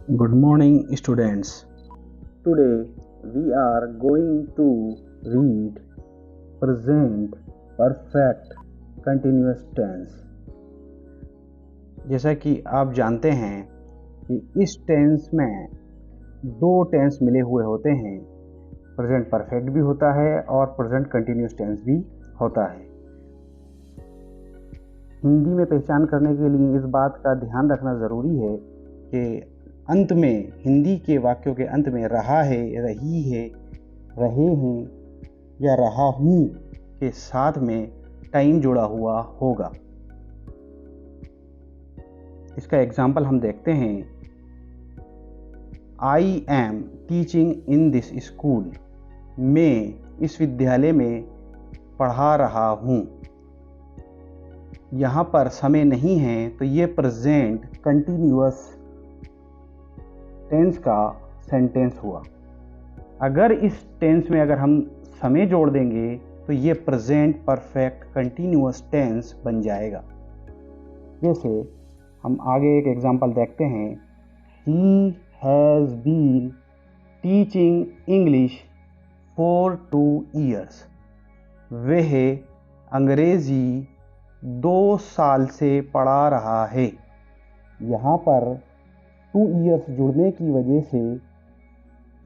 Good morning, students. Today we are going to read present perfect continuous tense. जैसा कि आप जानते हैं कि इस टेंस में दो टेंस मिले हुए होते हैं, प्रेजेंट परफेक्ट भी होता है और प्रेजेंट कंटिन्यूस टेंस भी होता है। हिंदी में पहचान करने के लिए इस बात का ध्यान रखना ज़रूरी है कि अंत में, हिंदी के वाक्यों के अंत में रहा है, रही है, रहे हैं या रहा हूँ के साथ में टाइम जुड़ा हुआ होगा। इसका एग्जाम्पल हम देखते हैं। I am teaching in this school. मैं इस विद्यालय में पढ़ा रहा हूँ। यहाँ पर समय नहीं है तो ये प्रेजेंट कंटिन्यूअस टेंस का सेंटेंस हुआ। अगर इस टेंस में अगर हम समय जोड़ देंगे तो ये प्रेजेंट परफेक्ट कंटिन्यूअस टेंस बन जाएगा। जैसे हम आगे एक एग्जांपल देखते हैं। He has been teaching English for 2 years। वह अंग्रेजी 2 साल से पढ़ा रहा है। यहाँ पर 2 years जुड़ने की वजह से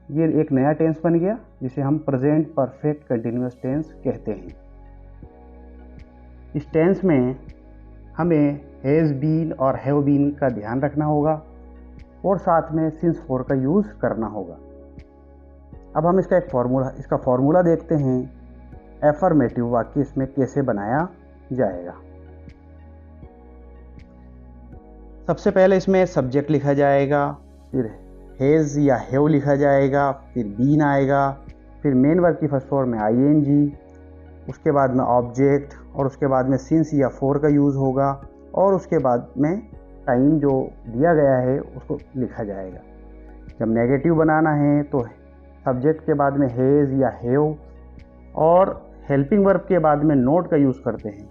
ये एक नया टेंस बन गया, जिसे हम प्रेजेंट परफेक्ट कंटिन्यूअस टेंस कहते हैं। इस टेंस में हमें हैज़ बीन और हैव बीन का ध्यान रखना होगा और साथ में सिंस फॉर का यूज़ करना होगा। अब हम इसका फॉर्मूला देखते हैं। एफर्मेटिव वाक्य इसमें कैसे बनाया जाएगा। सबसे पहले इसमें सब्जेक्ट लिखा जाएगा, फिर हैज़ या हैव लिखा जाएगा, फिर बीन आएगा, फिर मेन वर्ब की फर्स्ट फॉर्म में आईएनजी, उसके बाद में ऑब्जेक्ट और उसके बाद में सिंस या फॉर का यूज़ होगा और उसके बाद में टाइम जो दिया गया है उसको लिखा जाएगा। जब नेगेटिव बनाना है तो सब्जेक्ट के बाद में हैज़ या हैव और हेल्पिंग वर्ब के बाद में नोट का यूज़ करते हैं।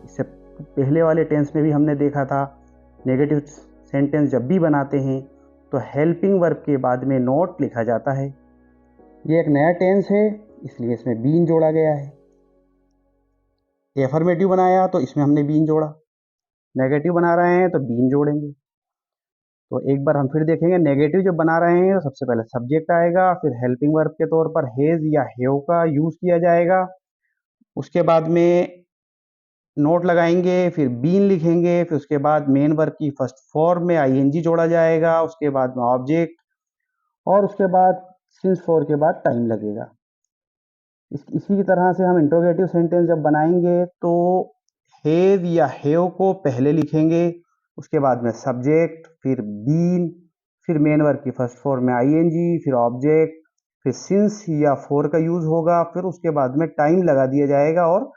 इससे पहले वाले टेंस में भी हमने देखा था, नेगेटिव सेंटेंस जब भी बनाते हैं तो हेल्पिंग वर्ब के बाद में नोट लिखा जाता है। ये एक नया टेंस है इसलिए इसमें बीन जोड़ा गया है। एफर्मेटिव बनाया तो इसमें हमने बीन जोड़ा, नेगेटिव बना रहे हैं तो बीन जोड़ेंगे। तो एक बार हम फिर देखेंगे। नेगेटिव जब बना रहे हैं तो सबसे पहले सब्जेक्ट आएगा, फिर हेल्पिंग वर्ब के तौर पर हैज़ या हैव का यूज़ किया जाएगा, उसके बाद में नोट लगाएंगे, फिर बीन लिखेंगे, फिर उसके बाद मेन वर्ब की फर्स्ट फॉर्म में आईएनजी जोड़ा जाएगा, उसके बाद में ऑब्जेक्ट और उसके बाद सिंस फॉर के बाद टाइम लगेगा। इसी की तरह से हम इंट्रोगेटिव सेंटेंस जब बनाएंगे तो हैव या हैव को पहले लिखेंगे, उसके बाद में सब्जेक्ट, फिर बीन, फिर मेन वर्ब की फर्स्ट फॉर्म में आईएनजी, फिर ऑब्जेक्ट, फिर सिंस या फॉर का यूज होगा, फिर उसके बाद में टाइम लगा दिया जाएगा और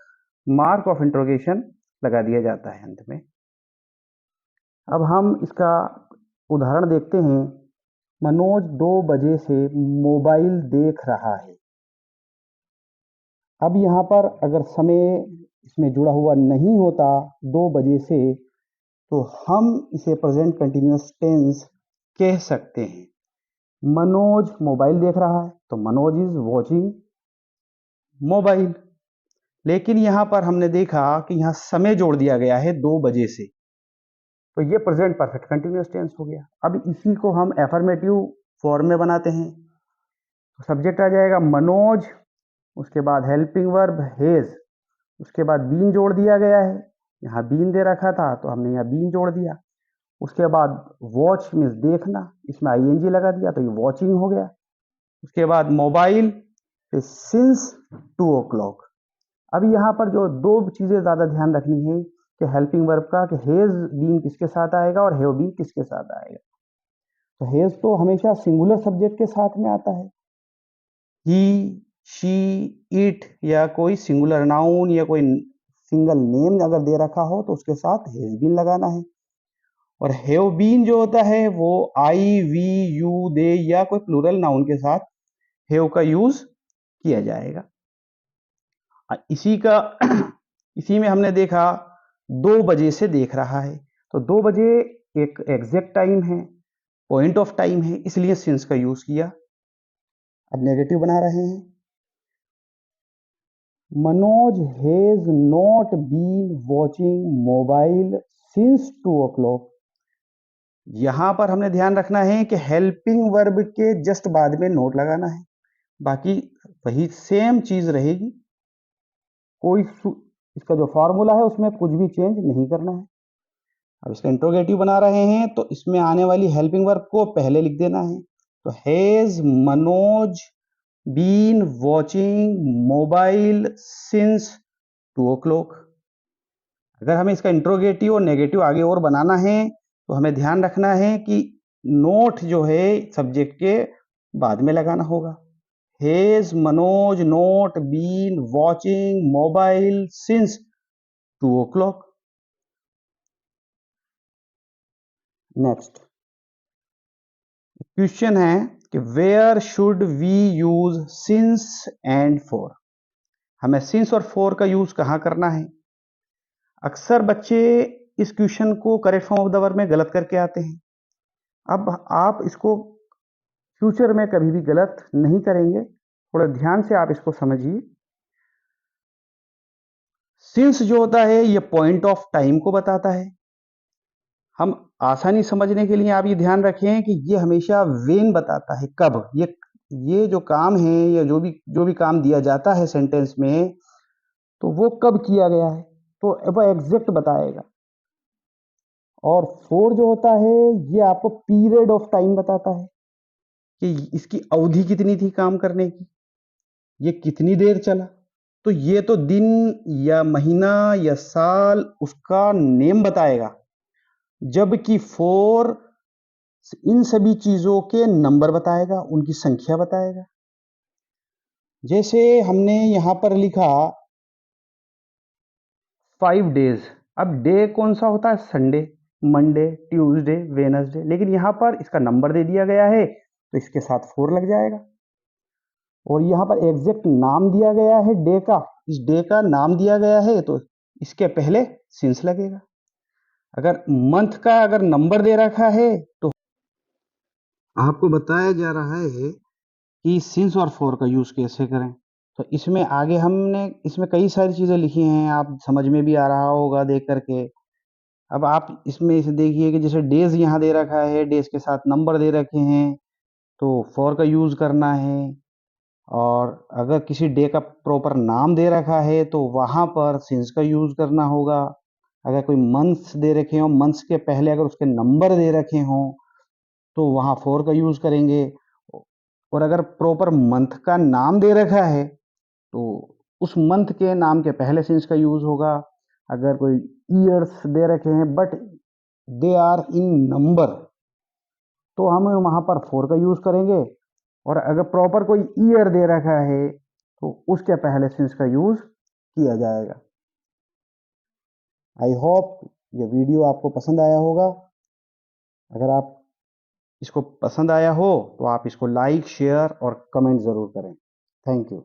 मार्क ऑफ इंट्रोगेशन लगा दिया जाता है अंत में। अब हम इसका उदाहरण देखते हैं। मनोज 2 बजे से मोबाइल देख रहा है। अब यहाँ पर अगर समय इसमें जुड़ा हुआ नहीं होता 2 बजे से तो हम इसे प्रेजेंट कंटिन्यूअस टेंस कह सकते हैं। मनोज मोबाइल देख रहा है तो मनोज इज वॉचिंग मोबाइल। लेकिन यहाँ पर हमने देखा कि यहाँ समय जोड़ दिया गया है 2 बजे से, तो ये प्रेजेंट परफेक्ट कंटिन्यूअस टेंस हो गया। अब इसी को हम एफर्मेटिव फॉर्म में बनाते हैं। तो सब्जेक्ट आ जाएगा मनोज, उसके बाद हेल्पिंग वर्ब हैज, उसके बाद बीन जोड़ दिया गया है। यहाँ बीन दे रखा था तो हमने यहाँ बीन जोड़ दिया। उसके बाद वॉच मीन्स देखना, इसमें आईएनजी लगा दिया तो ये वॉचिंग हो गया। उसके बाद मोबाइल, फिर सिंस 2 o'clock। अभी यहाँ पर जो 2 चीज़ें ज़्यादा ध्यान रखनी है कि हेल्पिंग वर्ब का, कि हैज बीन किसके साथ आएगा और हैव बीन किसके साथ आएगा। तो हैज तो हमेशा सिंगुलर सब्जेक्ट के साथ में आता है। ही, शी, इट या कोई सिंगुलर नाउन या कोई सिंगल नेम अगर दे रखा हो तो उसके साथ हैज बीन लगाना है। और हैव बीन जो होता है वो आई, वी, यू, दे या कोई प्लूरल नाउन के साथ हैव का यूज किया जाएगा। इसी में हमने देखा 2 बजे से देख रहा है, तो 2 बजे एक एग्जैक्ट टाइम है। पॉइंट ऑफ टाइम है इसलिए सिंस का यूज किया। अब नेगेटिव बना रहे हैं, Manoj has not been watching mobile since 2 o'clock। यहां पर हमने ध्यान रखना है कि हेल्पिंग वर्ब के जस्ट बाद में नोट लगाना है, बाकी वही सेम चीज रहेगी, कोई इसका जो फॉर्मूला है उसमें कुछ भी चेंज नहीं करना है। अब इसका इंट्रोगेटिव बना रहे हैं तो इसमें आने वाली हेल्पिंग वर्ब को पहले लिख देना है। तो has Manoj been watching mobile since 2 o'clock। अगर हमें इसका इंट्रोगेटिव और नेगेटिव आगे और बनाना है तो हमें ध्यान रखना है कि नोट जो है सब्जेक्ट के बाद में लगाना होगा। Has Manoj not been watching mobile since 2 o'clock। Next question है कि where should we use since and for. हमें सिंस और फॉर का यूज कहां करना है। अक्सर बच्चे इस क्वेश्चन को correct form of the verb में गलत करके आते हैं। अब आप इसको फ्यूचर में कभी भी गलत नहीं करेंगे, थोड़ा ध्यान से आप इसको समझिए। सिंस जो होता है ये पॉइंट ऑफ टाइम को बताता है। हम आसानी समझने के लिए आप ये ध्यान रखें कि ये हमेशा वेन बताता है, कब। ये जो काम है या जो भी काम दिया जाता है सेंटेंस में, तो वो कब किया गया है, तो वो एग्जैक्ट बताएगा। और फोर जो होता है ये आपको पीरियड ऑफ टाइम बताता है कि इसकी अवधि कितनी थी काम करने की, ये कितनी देर चला। तो ये तो दिन या महीना या साल उसका नेम बताएगा, जबकि फोर इन सभी चीजों के नंबर बताएगा, उनकी संख्या बताएगा। जैसे हमने यहां पर लिखा 5 डेज। अब डे कौन सा होता है, संडे, मंडे, ट्यूसडे, वेनसडे, लेकिन यहां पर इसका नंबर दे दिया गया है तो इसके साथ 4 लग जाएगा। और यहां पर एग्जैक्ट नाम दिया गया है डे का, इस डे का नाम दिया गया है तो इसके पहले सिंस लगेगा। अगर मंथ का अगर नंबर दे रखा है तो आपको बताया जा रहा है कि सिंस और फॉर का यूज कैसे करें। तो इसमें आगे हमने इसमें कई सारी चीजें लिखी हैं, आप समझ में भी आ रहा होगा देख करके। अब आप इसमें इसे देखिए कि जैसे डेज यहाँ दे रखा है, डेज के साथ नंबर दे रखे हैं तो फॉर का यूज करना है। और अगर किसी डे का प्रॉपर नाम दे रखा है तो वहां पर सिंस का यूज करना होगा। अगर कोई मंथ्स दे रखे हो, मंथ्स के पहले अगर उसके नंबर दे रखे हों तो वहां फॉर का यूज करेंगे। और अगर प्रॉपर मंथ का नाम दे रखा है तो उस मंथ के नाम के पहले सिंस का यूज होगा। अगर कोई ईयर्स दे रखे हैं but they are in number तो हम वहां पर फॉर का यूज करेंगे। और अगर प्रॉपर कोई ईयर दे रखा है तो उसके पहले सिंस का यूज किया जाएगा। आई होप ये वीडियो आपको पसंद आया होगा। अगर आप इसको पसंद आया हो तो आप इसको लाइक, शेयर और कमेंट जरूर करें। Thank you.